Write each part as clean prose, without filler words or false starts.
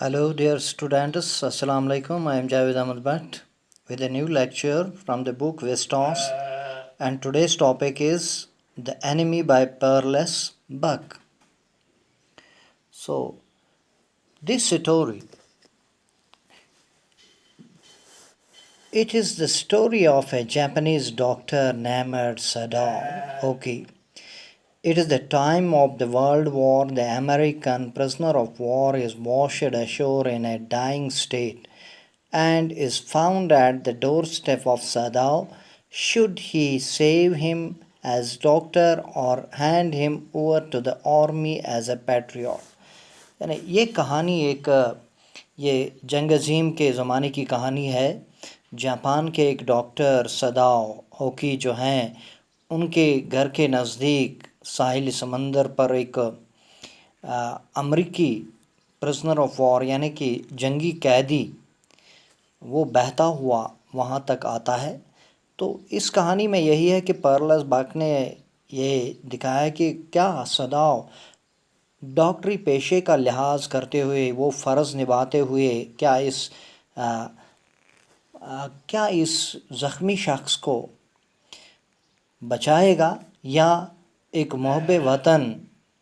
Hello, dear students. Assalamu alaikum. I am Javed Ahmed Bhatt with a new lecture from the book Vestos, and today's topic is The Enemy by Peerless Buck. So, this story, it is the story of a Japanese doctor named Sadao Oki. It is the time of the World War. The American prisoner of war is washed ashore in a dying state and is found at the doorstep of Sadao. Should he save him as doctor or hand him over to the army as a patriot? یعنی یہ کہانی یہ جنگ عظیم کے زمانے کی کہانی ہے. جاپان کے ایک ڈاکٹر سداؤ اوکی جو ہیں، ان کے گھر کے نزدیک ساحل سمندر پر ایک امریکی پرزنر آف وار یعنی کہ جنگی قیدی وہ بہتا ہوا وہاں تک آتا ہے. تو اس کہانی میں یہی ہے کہ پرلس بک نے یہ دکھایا کہ کیا سداؤ ڈاکٹری پیشے کا لحاظ کرتے ہوئے، وہ فرض نبھاتے ہوئے کیا اس زخمی شخص کو بچائے گا یا ایک محب وطن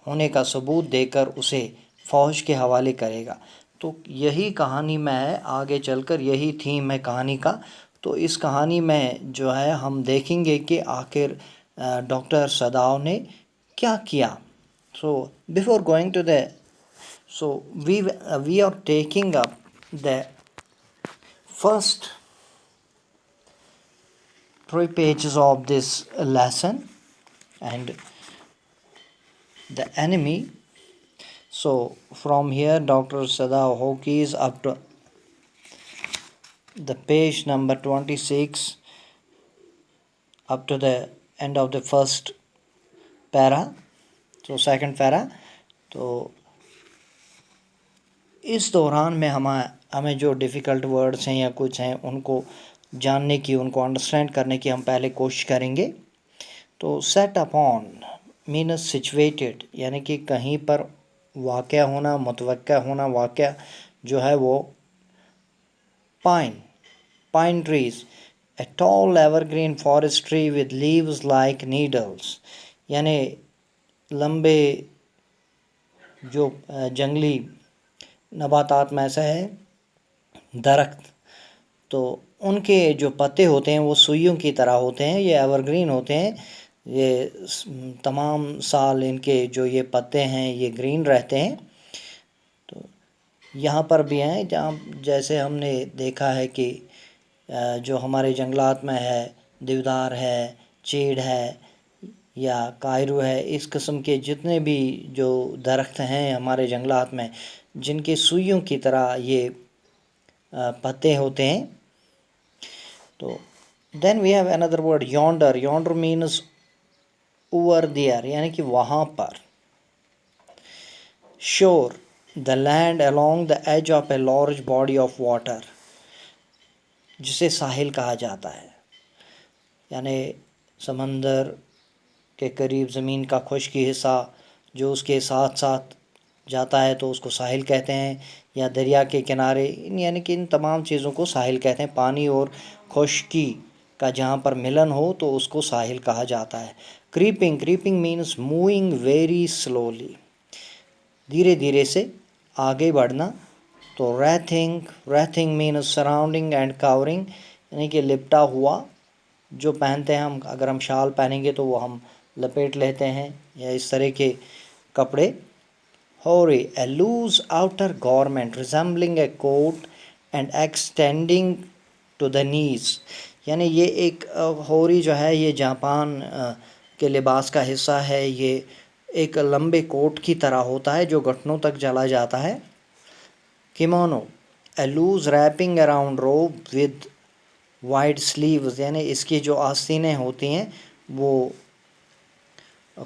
ہونے کا ثبوت دے کر اسے فوج کے حوالے کرے گا. تو یہی کہانی میں آگے چل کر یہی تھیم ہے کہانی کا. تو اس کہانی میں جو ہے ہم دیکھیں گے کہ آخر ڈاکٹر سداؤ نے کیا کیا. So before going to we are taking up the first 3 pages of this lesson and the enemy. So from here Dr. Sadao Oki is up to the page number 26 up to the end of the first para. تو second پیرا. تو اس دوران میں ہمیں جو difficult words ہیں یا کچھ ہیں ان کو جاننے کی، ان کو انڈرسٹینڈ کرنے کی ہم پہلے کوشش کریں گے. تو سیٹ اپون مینس سچویٹڈ یعنی کہ کہیں پر واقع ہونا، متوقع ہونا. واقع جو ہے وہ pine trees a tall evergreen forest tree with leaves like needles, یعنی لمبے جو جنگلی نباتات میں سے ہے درخت، تو ان کے جو پتے ہوتے ہیں وہ سوئیوں کی طرح ہوتے ہیں. یہ ایور گرین ہوتے ہیں، یہ تمام سال ان کے جو یہ پتے ہیں یہ گرین رہتے ہیں. تو یہاں پر بھی ہیں جہاں جیسے ہم نے دیکھا ہے کہ جو ہمارے جنگلات میں ہے، دیودار ہے، چیڑ ہے یا کائرو ہے، اس قسم کے جتنے بھی جو درخت ہیں ہمارے جنگلات میں جن کے سوئیوں کی طرح یہ پتے ہوتے ہیں. تو then we have another word yonder. Yonder means over there یعنی کہ وہاں پر. Shore the land along the edge of a large body of water، جسے ساحل کہا جاتا ہے، یعنی سمندر کے قریب زمین کا خشکی حصہ جو اس کے ساتھ ساتھ جاتا ہے تو اس کو ساحل کہتے ہیں، یا دریا کے کنارے، یعنی کہ ان تمام چیزوں کو ساحل کہتے ہیں. پانی اور خشکی کا جہاں پر ملن ہو تو اس کو ساحل کہا جاتا ہے. Creeping means moving very slowly, دھیرے دھیرے سے آگے بڑھنا. تو ریتھنگ مینس سراؤنڈنگ اینڈ کورنگ، یعنی کہ لپٹا ہوا. جو پہنتے ہیں ہم، اگر ہم شال پہنیں گے تو وہ ہم لپیٹ لیتے ہیں یا اس طرح کے کپڑے. Haori a loose outer garment resembling a coat and extending to the knees, یعنی یہ ایک ہوری جو ہے یہ جاپان کے لباس کا حصہ ہے. یہ ایک لمبے کوٹ کی طرح ہوتا ہے جو گھٹنوں تک چلا جاتا ہے. کیمونو اے لوز ریپنگ اراؤنڈ روب ود وائڈ سلیوز، یعنی اس کی جو آستینیں ہوتی ہیں وہ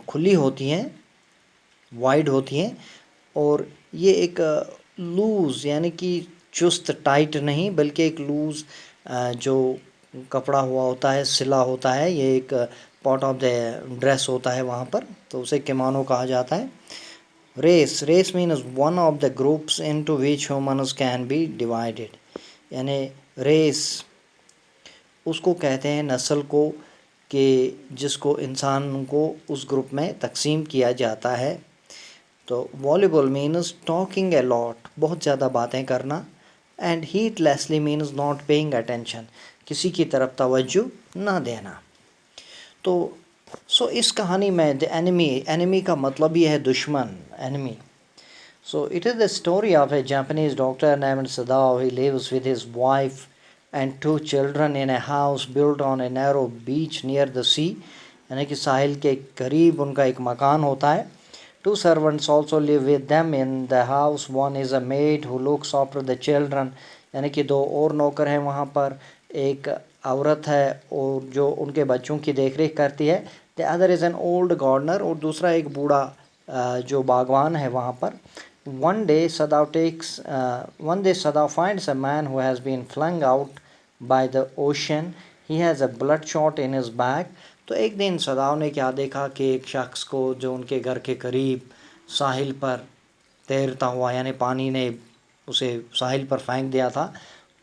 کھلی ہوتی ہیں، وائڈ ہوتی ہیں. اور یہ ایک لوز یعنی کہ چست ٹائٹ نہیں بلکہ ایک لوز جو کپڑا ہوا ہوتا ہے، سلا ہوتا ہے، یہ ایک پارٹ آف دا ڈریس ہوتا ہے وہاں پر، تو اسے کیمانو کہا جاتا ہے. Race means one of the groups into which humans can be divided. یعنی ریس اس کو کہتے ہیں نسل کو کہ جس کو انسان کو اس گروپ میں تقسیم کیا جاتا ہے. تو والیبل مینز ٹاکنگ اے لاٹ، بہت زیادہ باتیں کرنا. And heedlessly means not paying attention, کسی کی طرف توجہ نہ دینا. تو اس کہانی میں انیمی کا مطلب یہ ہے دشمن، انیمی. So it is the story of a Japanese doctor named Sadao. He lives with his wife and 2 children in a house built on a narrow beach near the sea. یعنی کہ ساحل کے قریب ان کا ایک مکان ہوتا ہے. 2 servants also live with them in the house. One is a maid who looks after the children. یعنی کہ 2 اور نوکر ہیں وہاں پر. ایک عورت ہے اور جو ان کے بچوں کی دیکھ ریکھ کرتی ہے. The other is an old gardener. اور دوسرا ایک بوڑھا جو باغبان ہے وہاں پر. One day Sadao finds a man who has been flung out by the ocean. He has a bloodshot in his back. تو ایک دن صداؤ نے کیا دیکھا کہ ایک شخص کو جو ان کے گھر کے قریب ساحل پر تیرتا ہوا، یعنی پانی نے اسے ساحل پر پھینک دیا تھا،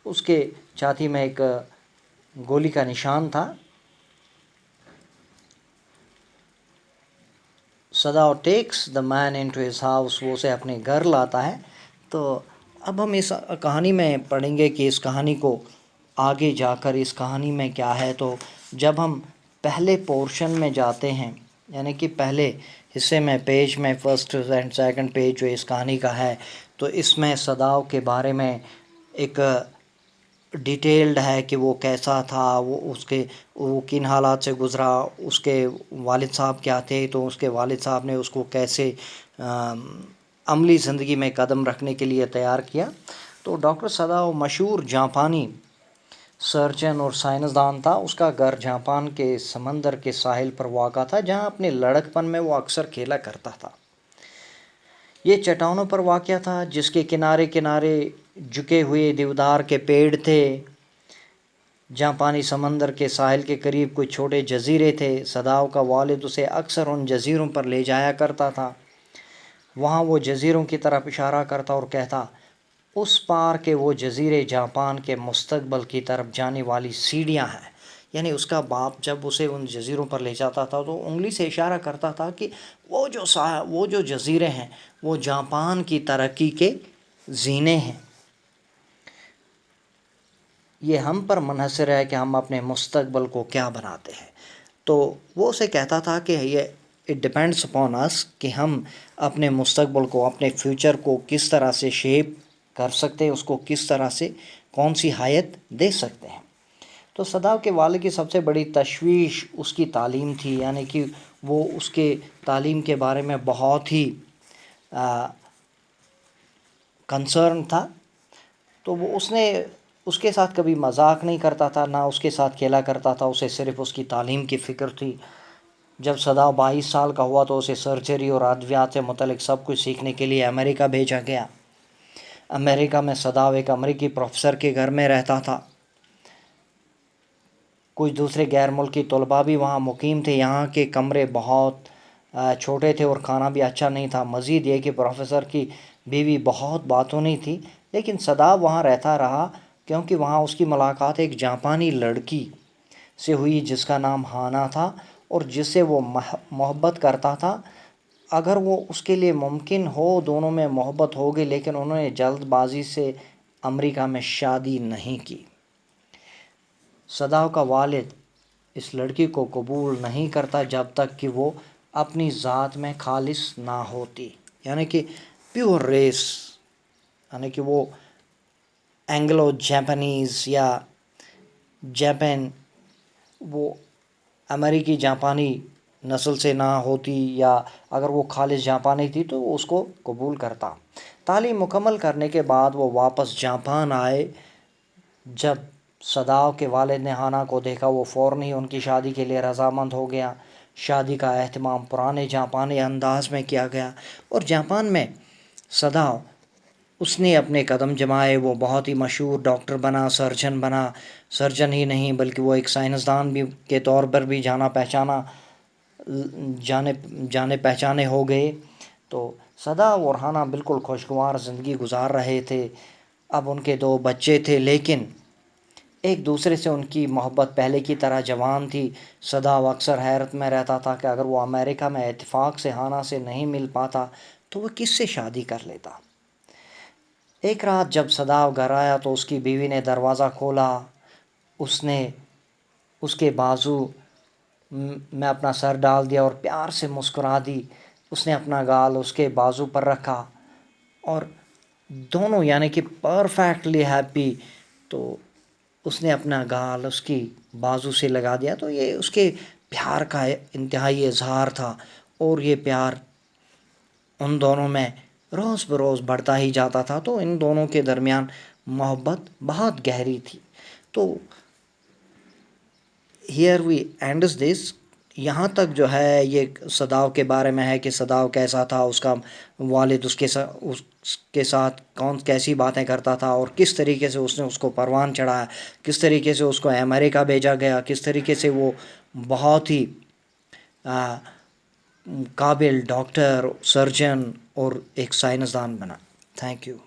اس کے چھاتی میں ایک گولی کا نشان تھا. Sadao takes the man into his house, وہ اسے اپنے گھر لاتا ہے. تو اب ہم اس کہانی میں پڑھیں گے کہ اس کہانی کو آگے جا کر اس کہانی میں کیا ہے. تو جب ہم پہلے پورشن میں جاتے ہیں، یعنی کہ پہلے حصے میں، پیج میں، فرسٹ اینڈ سیکنڈ پیج جو اس کہانی کا ہے، تو اس میں صداؤ کے بارے میں ایک ڈیٹیلڈ ہے کہ وہ کیسا تھا، وہ کن حالات سے گزرا، اس کے والد صاحب کیا تھے، تو اس کے والد صاحب نے اس کو کیسے عملی زندگی میں قدم رکھنے کے لیے تیار کیا. تو ڈاکٹر صداؤ مشہور جاپانی سرجن اور سائنسدان تھا. اس کا گھر جاپان کے سمندر کے ساحل پر واقع تھا، جہاں اپنے لڑکپن میں وہ اکثر کھیلا کرتا تھا. یہ چٹانوں پر واقع تھا جس کے کنارے کنارے جھکے ہوئے دیودار کے پیڑ تھے. جاپانی سمندر کے ساحل کے قریب کچھ چھوٹے جزیرے تھے. صداؤ کا والد اسے اکثر ان جزیروں پر لے جایا کرتا تھا. وہاں وہ جزیروں کی طرف اشارہ کرتا اور کہتا، اس پار کے وہ جزیرے جاپان کے مستقبل کی طرف جانے والی سیڑھیاں ہیں. یعنی اس کا باپ جب اسے ان جزیروں پر لے جاتا تھا تو انگلی سے اشارہ کرتا تھا کہ وہ جو جزیرے ہیں وہ جاپان کی ترقی کے زینے ہیں. یہ ہم پر منحصر ہے کہ ہم اپنے مستقبل کو کیا بناتے ہیں. تو وہ اسے کہتا تھا کہ اٹ ڈپینڈس اپون اس، کہ ہم اپنے مستقبل کو، اپنے فیوچر کو کس طرح سے شیپ کر سکتے ہیں، اس کو کس طرح سے کون سی حیت دے سکتے ہیں. تو صداؤ کے والد کی سب سے بڑی تشویش اس کی تعلیم تھی. یعنی کہ وہ اس کے تعلیم کے بارے میں بہت ہی کنسرن تھا. تو وہ اس کے ساتھ کبھی مذاق نہیں کرتا تھا، نہ اس کے ساتھ کھیلا کرتا تھا. اسے صرف اس کی تعلیم کی فکر تھی. جب صداؤ 22 سال کا ہوا تو اسے سرجری اور ادویات سے متعلق سب کچھ سیکھنے کے لیے امریکہ بھیجا گیا. امریکہ میں صداؤ ایک امریکی پروفیسر کے گھر میں رہتا تھا. کچھ دوسرے غیر ملکی طلباء بھی وہاں مقیم تھے. یہاں کے کمرے بہت چھوٹے تھے اور کھانا بھی اچھا نہیں تھا. مزید یہ کہ پروفیسر کی بیوی بہت باتونی تھی. لیکن صداؤ وہاں رہتا رہا کیونکہ وہاں اس کی ملاقات ایک جاپانی لڑکی سے ہوئی جس کا نام ہانا تھا اور جس سے وہ محبت کرتا تھا. اگر وہ اس کے لیے ممکن ہو دونوں میں محبت ہوگی، لیکن انہوں نے جلد بازی سے امریکہ میں شادی نہیں کی. صداؤ کا والد اس لڑکی کو قبول نہیں کرتا جب تک کہ وہ اپنی ذات میں خالص نہ ہوتی. یعنی کہ پیور ریس، یعنی کہ وہ اینگلو جاپانیز یا جاپان، وہ امریکی جاپانی نسل سے نہ ہوتی، یا اگر وہ خالص جاپانی تھی تو وہ اس کو قبول کرتا. تعلیم مکمل کرنے کے بعد وہ واپس جاپان آئے. جب صداؤ کے والد نے ہانا کو دیکھا وہ فوراً ہی ان کی شادی کے لیے رضامند ہو گیا. شادی کا اہتمام پرانے جاپانی انداز میں کیا گیا اور جاپان میں صداؤ اس نے اپنے قدم جمائے. وہ بہت ہی مشہور ڈاکٹر بنا، سرجن بنا. سرجن ہی نہیں بلکہ وہ ایک سائنسدان بھی کے طور پر بھی جانے پہچانے ہو گئے. تو صدا اور ہانا بالکل خوشگوار زندگی گزار رہے تھے. اب ان کے 2 بچے تھے، لیکن ایک دوسرے سے ان کی محبت پہلے کی طرح جوان تھی. صدا اکثر حیرت میں رہتا تھا کہ اگر وہ امریکہ میں اتفاق سے ہانا سے نہیں مل پاتا تو وہ کس سے شادی کر لیتا. ایک رات جب صدا گھر آیا تو اس کی بیوی نے دروازہ کھولا. اس نے اس کے بازو میں اپنا سر ڈال دیا اور پیار سے مسکرا دی. اس نے اپنا گال اس کے بازو پر رکھا اور دونوں یعنی کہ پرفیکٹلی ہیپی. تو اس نے اپنا گال اس کی بازو سے لگا دیا. تو یہ اس کے پیار کا انتہائی اظہار تھا، اور یہ پیار ان دونوں میں روز بروز بڑھتا ہی جاتا تھا. تو ان دونوں کے درمیان محبت بہت گہری تھی. تو ہیئر وی اینڈز دس. یہاں تک جو ہے یہ صداؤ کے بارے میں ہے کہ صداؤ کیسا تھا، اس کا والد اس کے ساتھ کیسی باتیں کرتا تھا، اور کس طریقے سے اس نے اس کو پروان چڑھایا، کس طریقے سے اس کو امریکہ بھیجا گیا، کس طریقے سے وہ بہت ہی قابل ڈاکٹر، سرجن اور ایک سائنسدان بنا. Thank you.